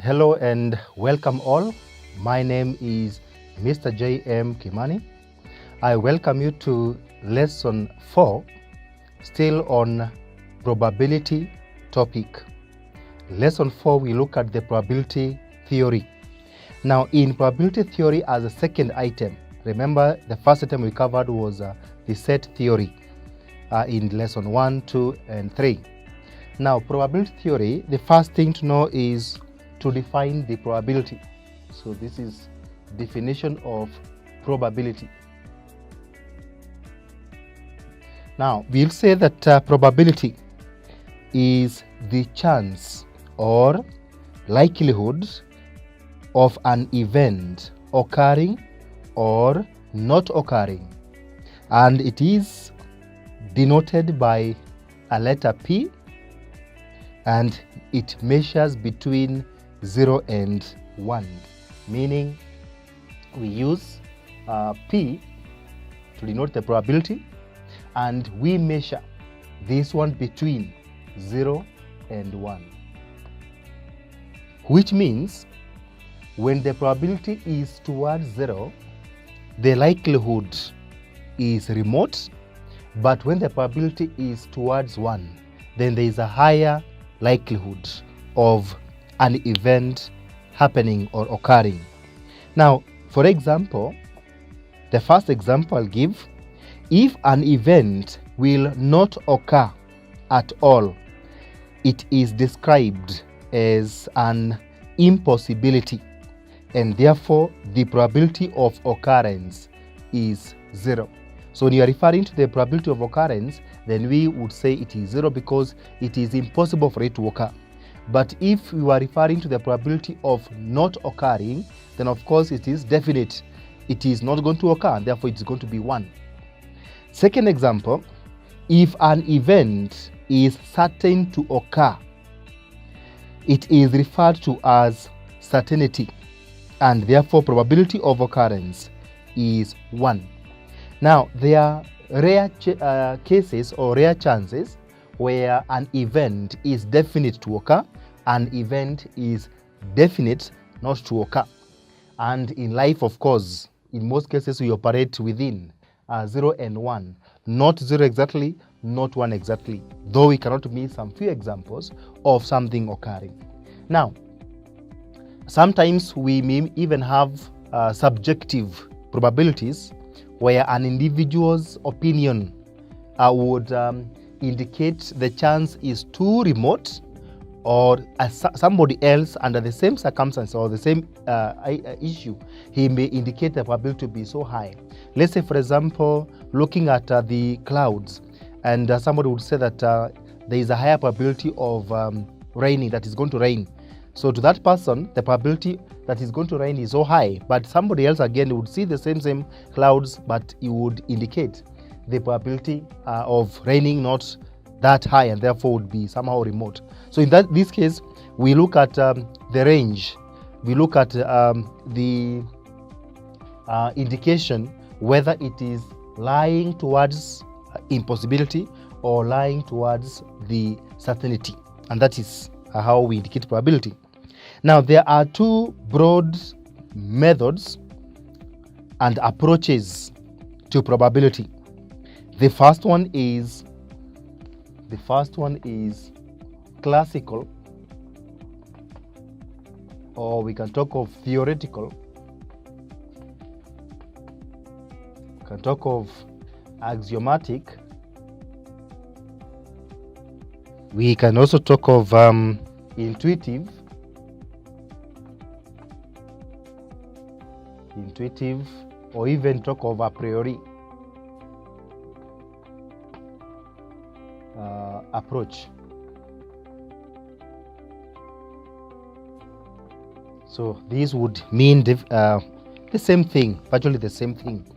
Hello and welcome all. My name is Mr. J.M. Kimani. I welcome you to lesson 4, still on probability topic. Lesson 4, we look at the probability theory. Now, in probability theory as a second item, remember the first item we covered was the set theory in lesson 1, 2, and 3. Now, probability theory, the first thing to know is to define the probability. So this is definition of probability. Now, we'll say that probability is the chance or likelihood of an event occurring or not occurring, and it is denoted by a letter P, and it measures between 0 and 1, meaning we use P to denote the probability, and we measure this one between 0 and 1, which means when the probability is towards 0, the likelihood is remote, but when the probability is towards 1, then there is a higher likelihood of an event happening or occurring. Now, for example, the first example I'll give, if an event will not occur at all, it is described as an impossibility, and therefore the probability of occurrence is 0. So when you are referring to the probability of occurrence, then we would say it is 0 because it is impossible for it to occur. But if you are referring to the probability of not occurring, then of course it is definite. It is not going to occur, and therefore it is going to be 1. Second example, if an event is certain to occur, it is referred to as certainty, and therefore probability of occurrence is 1. Now, there are rare cases or rare chances where an event is definite to occur, an event is definite not to occur. And in life, of course, in most cases we operate within 0 and 1, not 0 exactly, not 1 exactly, though we cannot miss some few examples of something occurring. Now, sometimes we may even have subjective probabilities where an individual's opinion would indicate the chance is too remote, or somebody else under the same circumstance or the same issue, he may indicate the probability to be so high. Let's say, for example, looking at the clouds, and somebody would say that there is a higher probability of raining, that is going to rain. So to that person, the probability that is going to rain is so high, but somebody else again would see the same clouds, but it would indicate the probability of raining not that high, and therefore would be somehow remote. So in this case, we look at the range, we look at the indication whether it is lying towards impossibility or lying towards the certainty, and that is how we indicate probability. Now, there are two broad methods and approaches to probability. The first one is classical, or we can talk of theoretical. We can talk of axiomatic. We can also talk of intuitive, or even talk of a priori approach. So these would mean the same thing, virtually the same thing.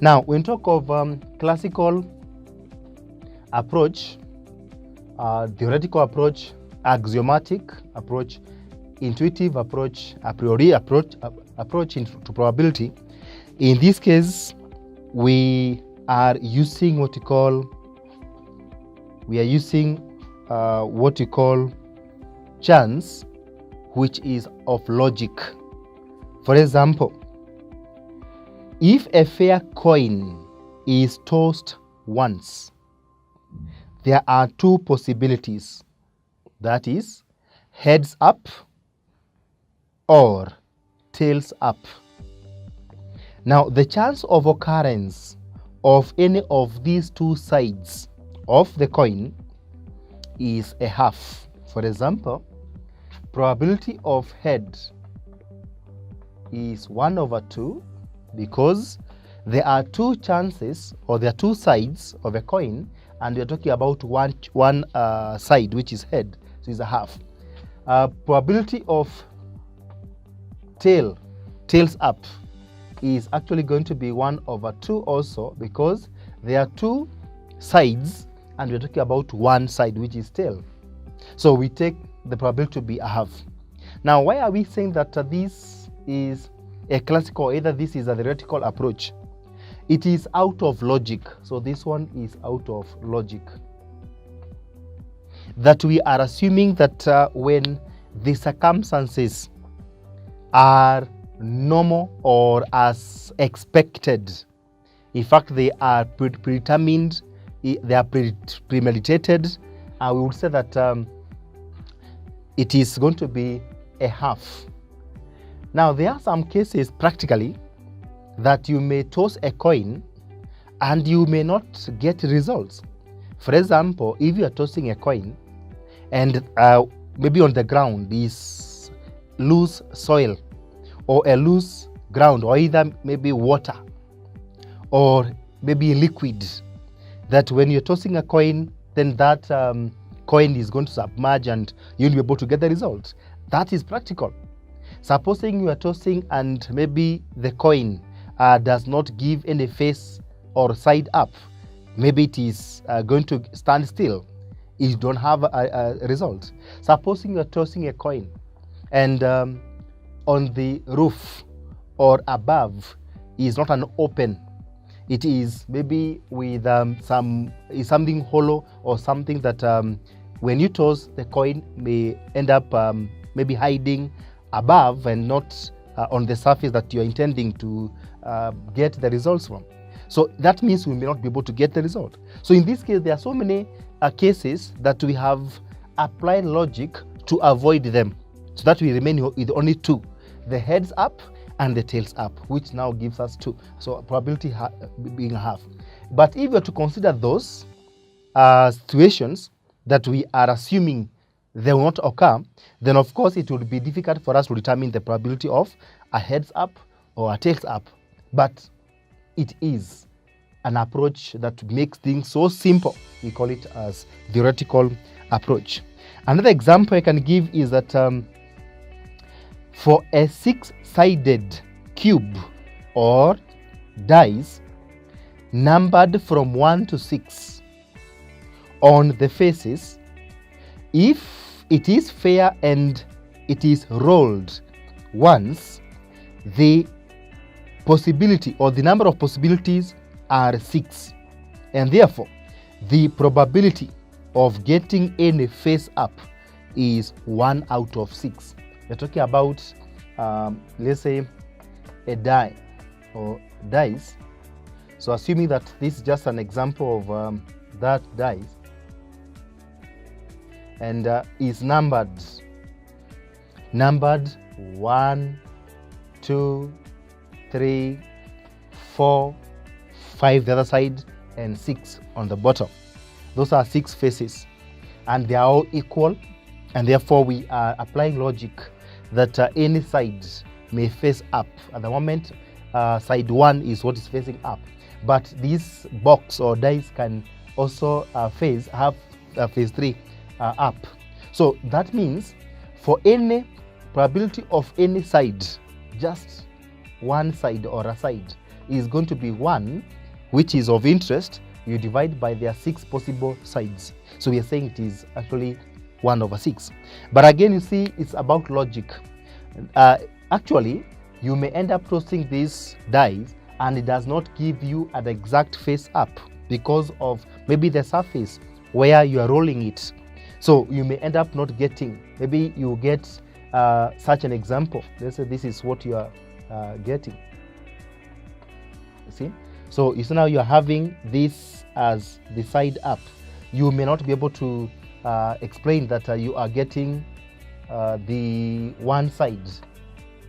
Now, when we talk of classical approach, theoretical approach, axiomatic approach, intuitive approach, a priori approach to probability, in this case, we are using what you call chance, which is of logic. For example, if a fair coin is tossed once, there are two possibilities, that is, heads up or tails up. Now, the chance of occurrence of any of these two sides of the coin is a half. For example, probability of head is 1/2 because there are two chances, or there are two sides of a coin, and we are talking about one side, which is head, so it's a half. Probability of tails up is actually going to be 1/2 also, because there are two sides and we're talking about one side, which is tail. So we take the probability to be a half. Now, why are we saying that this is a classical, either this is a theoretical approach? It is out of logic. So this one is out of logic. That we are assuming that when the circumstances are normal or as expected, in fact they are predetermined, they are premeditated, we would say that it is going to be a half. Now, there are some cases practically that you may toss a coin and you may not get results. For example, if you are tossing a coin and maybe on the ground is loose soil or a loose ground, or either maybe water or maybe liquid, that when you're tossing a coin, then that coin is going to submerge and you'll be able to get the result. That is practical. Supposing you are tossing and maybe the coin does not give any face or side up, maybe it is going to stand still. You don't have a result. Supposing you are tossing a coin and on the roof or above is not an open, it is maybe with something hollow or something that when you toss, the coin may end up maybe hiding above and not on the surface that you are intending to get the results from. So that means we may not be able to get the result. So in this case, there are so many cases that we have applied logic to avoid them, so that we remain with only two, the heads up and the tails up, which now gives us 2. So probability being a half. But if we are to consider those situations that we are assuming they will not occur, then of course it would be difficult for us to determine the probability of a heads up or a tails up. But it is an approach that makes things so simple. We call it as theoretical approach. Another example I can give is that for a 6-sided cube or dice numbered from 1 to 6 on the faces, if it is fair and it is rolled once, the possibility or the number of possibilities are 6, and therefore the probability of getting any face up is 1 out of 6. We're talking about let's say a die or dice. So assuming that this is just an example of that dice and is numbered 1, 2, 3, 4, 5 the other side, and 6 on the bottom. Those are 6 faces and they are all equal, and therefore we are applying logic that any side may face up. At the moment, side 1 is what is facing up, but this box or dice can also have phase 3 up. So that means for any probability of any side, just one side or a side is going to be 1, which is of interest. You divide by their 6 possible sides. So we are saying it is actually 1 over 6. But again, you see, it's about logic. Actually, you may end up tossing these dice and it does not give you an exact face up because of maybe the surface where you are rolling it. So you may end up not getting, maybe you get such an example. Let's say this is what you are getting. You see? So you see now you are having this as the side up. You may not be able to explain that you are getting the one side.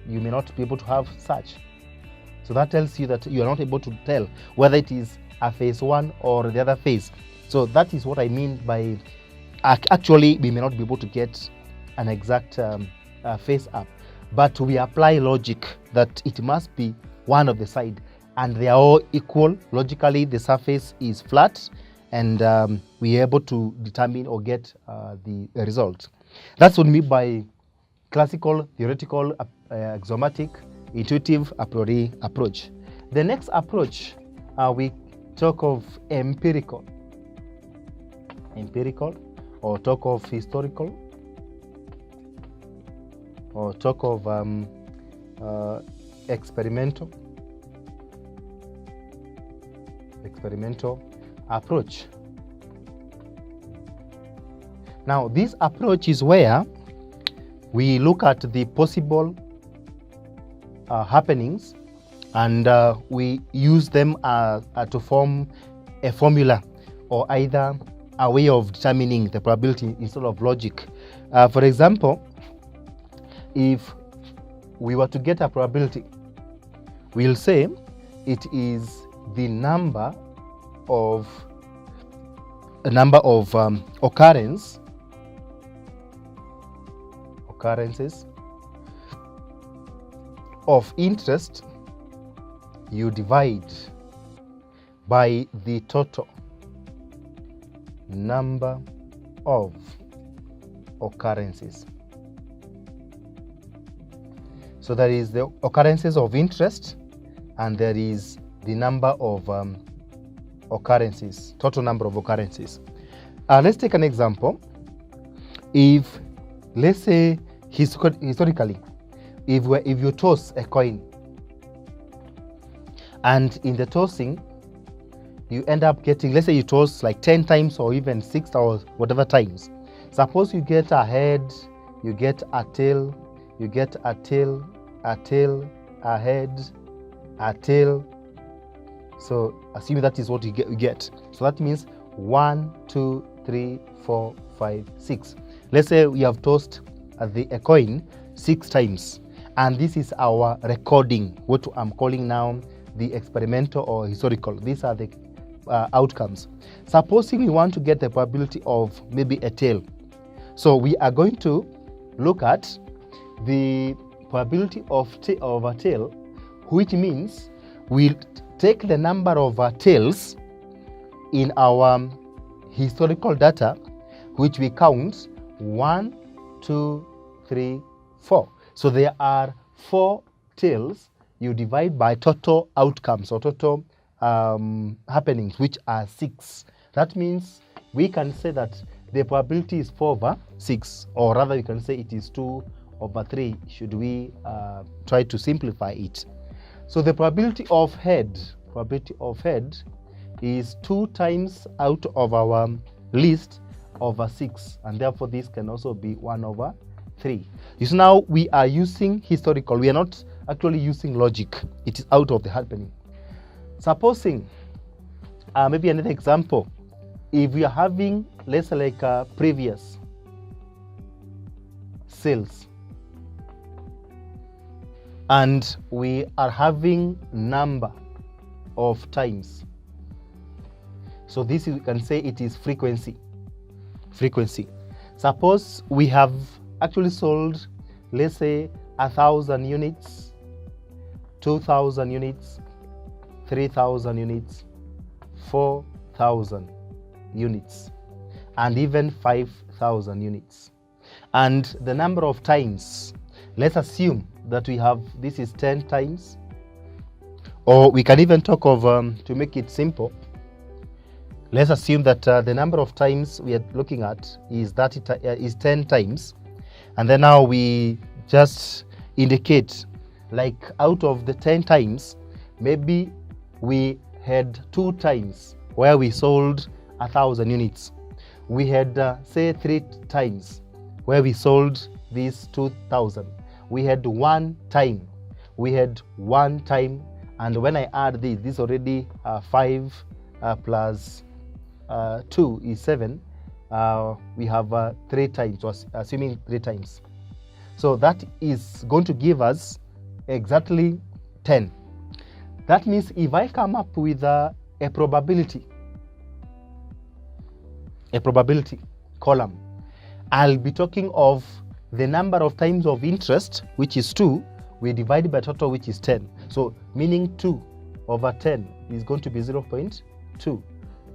You may not be able to have such. So that tells you that you are not able to tell whether it is a phase one or the other phase. So that is what I mean by actually we may not be able to get an exact phase up, but we apply logic that it must be one of the side, and they are all equal. Logically, the surface is flat, and we are able to determine or get the result. That's what I mean by classical, theoretical, axiomatic, intuitive, a priori approach. The next approach, we talk of empirical, or talk of historical, or talk of experimental approach. Now, this approach is where we look at the possible happenings, and we use them to form a formula, or either a way of determining the probability instead of logic. For example, if we were to get a probability, we'll say it is the number of occurrences of interest you divide by the total number of occurrences. So there is the occurrences of interest, and there is the number of occurrences, total number of occurrences. Let's take an example. If, let's say, historically, if you toss a coin, and in the tossing, you end up getting, let's say you toss like 10 times or even 6 or whatever times. Suppose you get a head, you get a tail, you get a tail, a tail, a head, a tail. So assuming that is what you get. So that means 1, 2, 3, 4, 5, 6. Let's say we have tossed a coin 6 times. And this is our recording, what I'm calling now the experimental or historical. These are the outcomes. Supposing we want to get the probability of maybe a tail. So we are going to look at the probability of a tail, which means we'll take the number of tails in our historical data, which we count 1, 2, 3, 4. So there are 4 tails. You divide by total outcomes or total happenings, which are 6. That means we can say that the probability is 4/6, or rather you can say it is 2/3, should we try to simplify it. So the probability of head is 2 times out of our list over 6, and therefore this can also be 1/3. You see, now we are using historical. We are not actually using logic. It is out of the happening. Supposing, maybe another example, if we are having, let's say, like previous sales, and we are having number of times. So this you can say it is frequency. Suppose we have actually sold, let's say, 1,000 units, 2,000 units, 3,000 units, 4,000 units, and even 5,000 units. And the number of times, let's assume that we have, this is 10 times, or we can even talk of, to make it simple, let's assume that the number of times we are looking at is 10 times. And then now we just indicate, like out of the 10 times, maybe we had 2 times where we sold 1,000 units. we had say 3 times where we sold this 2,000. We had 1 time. We had 1 time, and when I add this already 5 plus 2 is 7. We have 3 times, so assuming 3 times. So that is going to give us exactly 10. That means if I come up with a probability column, I'll be talking of the number of times of interest, which is 2, we divide by total, which is 10. So meaning 2 over 10 is going to be 0.2.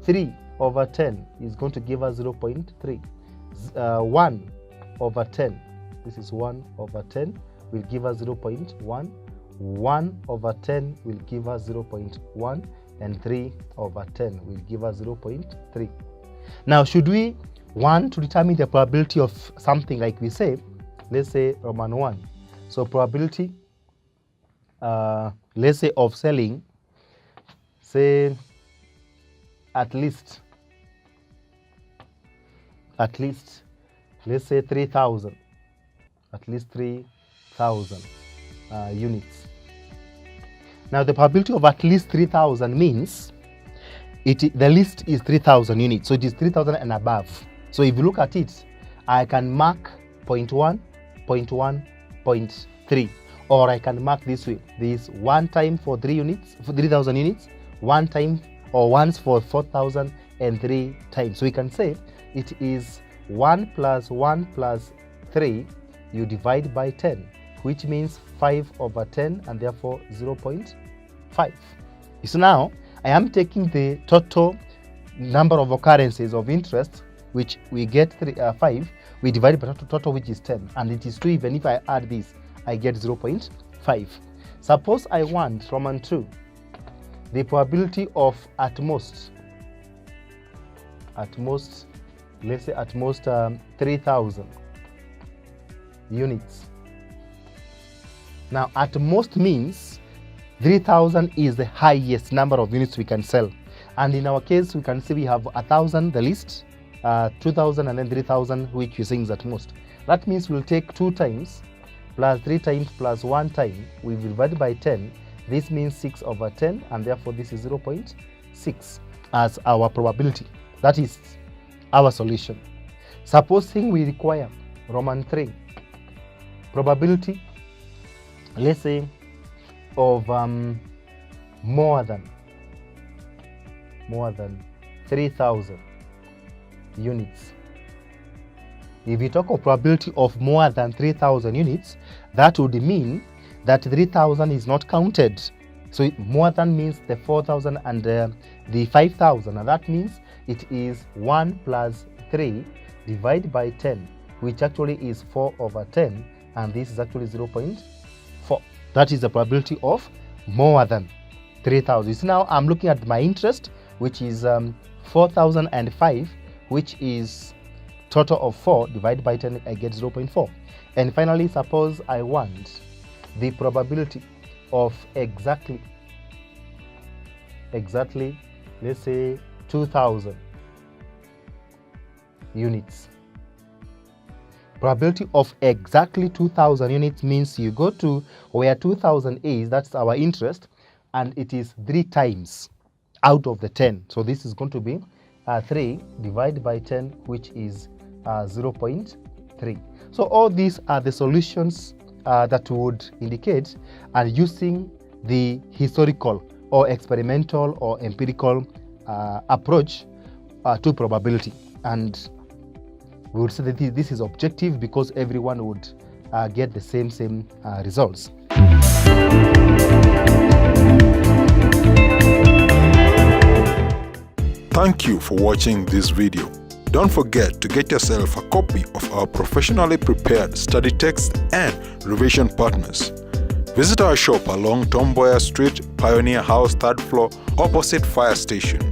3 over 10 is going to give us 0.3. 1 over 10, this is 1 over 10, will give us 0.1. 1 over 10 will give us 0.1, and 3 over 10 will give us 0.3. Now, should we want to determine the probability of something, like we say, let's say Roman 1. So probability, let's say, of selling, say, at least, let's say 3,000, at least 3,000 units. Now, the probability of at least 3,000 means the list is 3,000 units, so it is 3,000 and above. So if you look at it, I can mark 0.1, 0.1, 0.3, or I can mark this way. This 1 time for 3 units, for 3,000 units, 1 time or once for 4,000, and 3 times. So we can say it is 1 plus 1 plus 3, you divide by 10, which means 5 over 10, and therefore 0.5. So now I am taking the total number of occurrences of interest, which we get 5, we divide by total, which is 10, and it is 2. Even if I add this, I get 0.5. Suppose I want Roman 2, the probability of at most, let's say at most 3,000 units. Now, at most means 3,000 is the highest number of units we can sell, and in our case we can see we have 1,000 the least, 2,000, and then 3,000, which we think is at most. That means we'll take 2 times plus 3 times plus 1 time, we will divide by 10. This means 6 over 10, and therefore this is 0.6 as our probability. That is our solution. Supposing we require Roman 3 probability, let's say, of more than 3,000 units. If we talk of probability of more than 3,000 units, that would mean that 3,000 is not counted. So more than means the 4,000 and the 5,000, and that means it is 1 plus 3 divided by 10, which actually is 4 over 10, and this is actually 0.4. That is the probability of more than 3,000. So now I'm looking at my interest, which is 4,005, which is total of 4 divided by 10, I get 0.4. And finally, suppose I want the probability of exactly, let's say 2,000 units. Probability of exactly 2,000 units means you go to where 2,000 is, that's our interest, and it is 3 times out of the 10. So this is going to be 3 divided by 10, which is 0.3. So all these are the solutions that would indicate, and using the historical or experimental or empirical approach to probability. And we would say that this is objective because everyone would get the same results. Thank you for watching this video. Don't forget to get yourself a copy of our professionally prepared study text and revision partners. Visit our shop along Tom Boyer Street, Pioneer House, 3rd floor, opposite Fire Station.